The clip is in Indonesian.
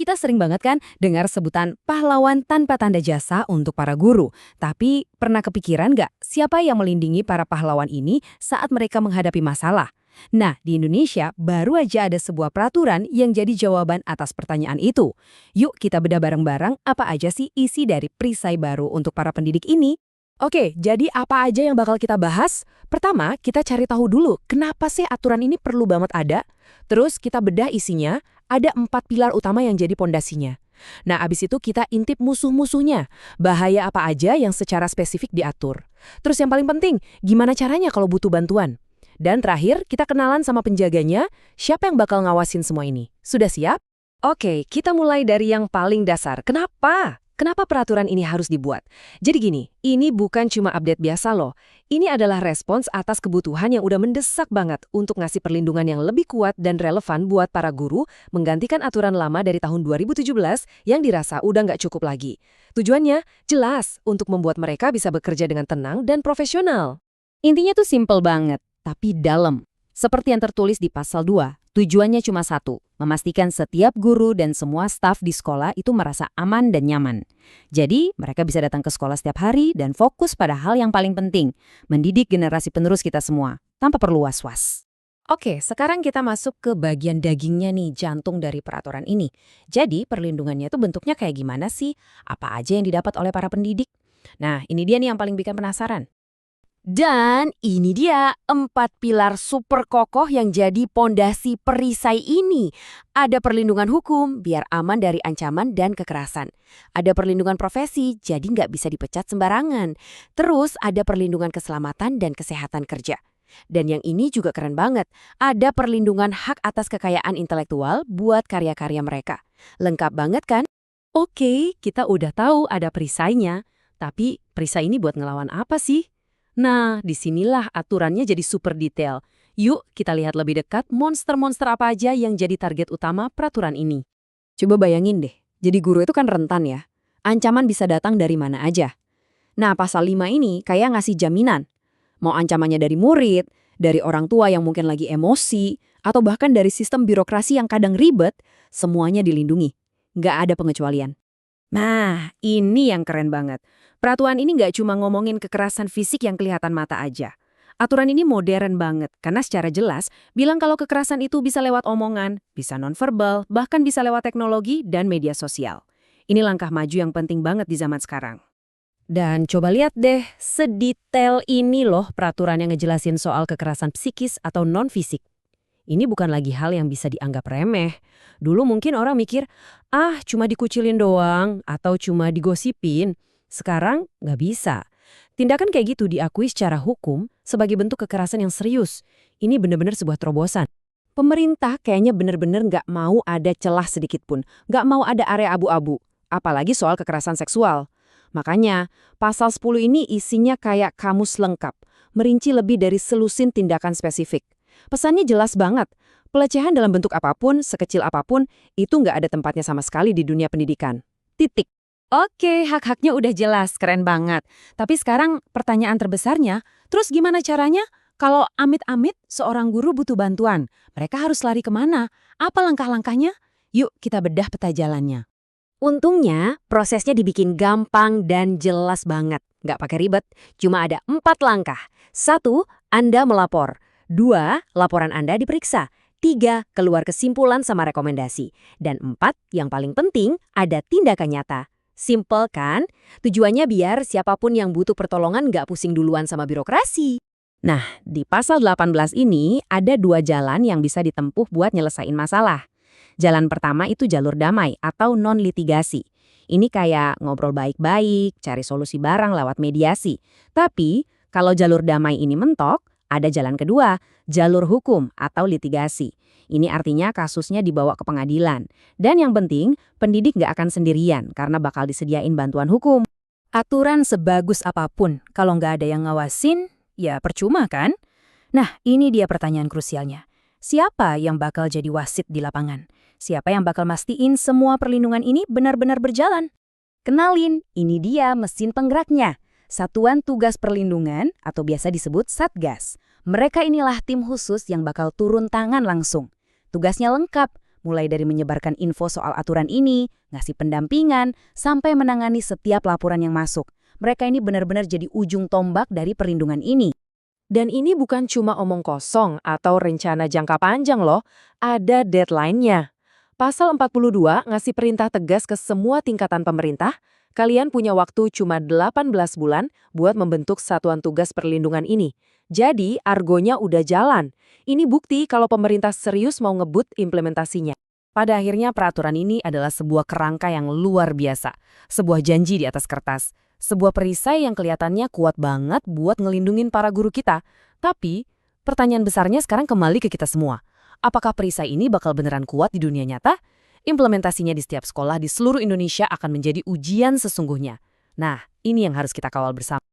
Kita sering banget kan dengar sebutan pahlawan tanpa tanda jasa untuk para guru. Tapi pernah kepikiran nggak siapa yang melindungi para pahlawan ini saat mereka menghadapi masalah? Nah, di Indonesia baru aja ada sebuah peraturan yang jadi jawaban atas pertanyaan itu. Yuk kita bedah bareng-bareng apa aja sih isi dari perisai baru untuk para pendidik ini. Oke, jadi apa aja yang bakal kita bahas? Pertama, kita cari tahu dulu kenapa sih aturan ini perlu banget ada. Terus kita bedah isinya, ada 4 pilar utama yang jadi pondasinya. Nah, abis itu kita intip musuh-musuhnya. Bahaya apa aja yang secara spesifik diatur. Terus yang paling penting, gimana caranya kalau butuh bantuan? Dan terakhir, kita kenalan sama penjaganya, siapa yang bakal ngawasin semua ini. Sudah siap? Oke, kita mulai dari yang paling dasar. Kenapa? Kenapa peraturan ini harus dibuat? Jadi gini, ini bukan cuma update biasa loh. Ini adalah respons atas kebutuhan yang udah mendesak banget untuk ngasih perlindungan yang lebih kuat dan relevan buat para guru, menggantikan aturan lama dari tahun 2017 yang dirasa udah nggak cukup lagi. Tujuannya jelas untuk membuat mereka bisa bekerja dengan tenang dan profesional. Intinya tuh simple banget, tapi dalam. Seperti yang tertulis di pasal 2, tujuannya cuma satu, memastikan setiap guru dan semua staf di sekolah itu merasa aman dan nyaman. Jadi, mereka bisa datang ke sekolah setiap hari dan fokus pada hal yang paling penting, mendidik generasi penerus kita semua, tanpa perlu was-was. Oke, sekarang kita masuk ke bagian dagingnya nih, jantung dari peraturan ini. Jadi, perlindungannya itu bentuknya kayak gimana sih? Apa aja yang didapat oleh para pendidik? Nah, ini dia nih yang paling bikin penasaran. Dan ini dia 4 pilar super kokoh yang jadi pondasi perisai ini. Ada perlindungan hukum biar aman dari ancaman dan kekerasan. Ada perlindungan profesi jadi nggak bisa dipecat sembarangan. Terus ada perlindungan keselamatan dan kesehatan kerja. Dan yang ini juga keren banget. Ada perlindungan hak atas kekayaan intelektual buat karya-karya mereka. Lengkap banget kan? Oke, kita udah tahu ada perisainya. Tapi perisai ini buat ngelawan apa sih? Nah, disinilah aturannya jadi super detail. Yuk, kita lihat lebih dekat monster-monster apa aja yang jadi target utama peraturan ini. Coba bayangin deh, jadi guru itu kan rentan ya. Ancaman bisa datang dari mana aja. Nah, pasal 5 ini kayak ngasih jaminan. Mau ancamannya dari murid, dari orang tua yang mungkin lagi emosi, atau bahkan dari sistem birokrasi yang kadang ribet, semuanya dilindungi. Nggak ada pengecualian. Nah, ini yang keren banget. Peraturan ini nggak cuma ngomongin kekerasan fisik yang kelihatan mata aja. Aturan ini modern banget, karena secara jelas bilang kalau kekerasan itu bisa lewat omongan, bisa nonverbal, bahkan bisa lewat teknologi dan media sosial. Ini langkah maju yang penting banget di zaman sekarang. Dan coba lihat deh, sedetail ini loh peraturan yang ngejelasin soal kekerasan psikis atau non-fisik. Ini bukan lagi hal yang bisa dianggap remeh. Dulu mungkin orang mikir, cuma dikucilin doang atau cuma digosipin. Sekarang nggak bisa. Tindakan kayak gitu diakui secara hukum sebagai bentuk kekerasan yang serius. Ini benar-benar sebuah terobosan. Pemerintah kayaknya benar-benar nggak mau ada celah sedikit pun. Nggak mau ada area abu-abu. Apalagi soal kekerasan seksual. Makanya, pasal 10 ini isinya kayak kamus lengkap. Merinci lebih dari selusin tindakan spesifik. Pesannya jelas banget, pelecehan dalam bentuk apapun, sekecil apapun, itu nggak ada tempatnya sama sekali di dunia pendidikan. Titik. Oke, hak-haknya udah jelas, keren banget. Tapi sekarang pertanyaan terbesarnya, terus gimana caranya? Kalau amit-amit seorang guru butuh bantuan, mereka harus lari kemana? Apa langkah-langkahnya? Yuk kita bedah peta jalannya. Untungnya, prosesnya dibikin gampang dan jelas banget. Nggak pakai ribet, cuma ada 4 langkah. 1, Anda melapor. 2, laporan Anda diperiksa. 3, keluar kesimpulan sama rekomendasi. Dan 4, yang paling penting, ada tindakan nyata. Simple kan? Tujuannya biar siapapun yang butuh pertolongan nggak pusing duluan sama birokrasi. Nah, di pasal 18 ini ada 2 jalan yang bisa ditempuh buat nyelesain masalah. Jalan pertama itu jalur damai atau non-litigasi. Ini kayak ngobrol baik-baik, cari solusi bareng lewat mediasi. Tapi, kalau jalur damai ini mentok, ada jalan kedua, jalur hukum atau litigasi. Ini artinya kasusnya dibawa ke pengadilan. Dan yang penting, pendidik nggak akan sendirian karena bakal disediain bantuan hukum. Aturan sebagus apapun, kalau nggak ada yang ngawasin, ya percuma kan? Nah, ini dia pertanyaan krusialnya. Siapa yang bakal jadi wasit di lapangan? Siapa yang bakal mastiin semua perlindungan ini benar-benar berjalan? Kenalin, ini dia mesin penggeraknya. Satuan Tugas Perlindungan atau biasa disebut Satgas. Mereka inilah tim khusus yang bakal turun tangan langsung. Tugasnya lengkap, mulai dari menyebarkan info soal aturan ini, ngasih pendampingan, sampai menangani setiap laporan yang masuk. Mereka ini benar-benar jadi ujung tombak dari perlindungan ini. Dan ini bukan cuma omong kosong atau rencana jangka panjang loh, ada deadline-nya. Pasal 42 ngasih perintah tegas ke semua tingkatan pemerintah, kalian punya waktu cuma 18 bulan buat membentuk satuan tugas perlindungan ini. Jadi, argonya udah jalan. Ini bukti kalau pemerintah serius mau ngebut implementasinya. Pada akhirnya peraturan ini adalah sebuah kerangka yang luar biasa. Sebuah janji di atas kertas. Sebuah perisai yang kelihatannya kuat banget buat ngelindungin para guru kita. Tapi, pertanyaan besarnya sekarang kembali ke kita semua. Apakah perisai ini bakal beneran kuat di dunia nyata? Implementasinya di setiap sekolah di seluruh Indonesia akan menjadi ujian sesungguhnya. Nah, ini yang harus kita kawal bersama.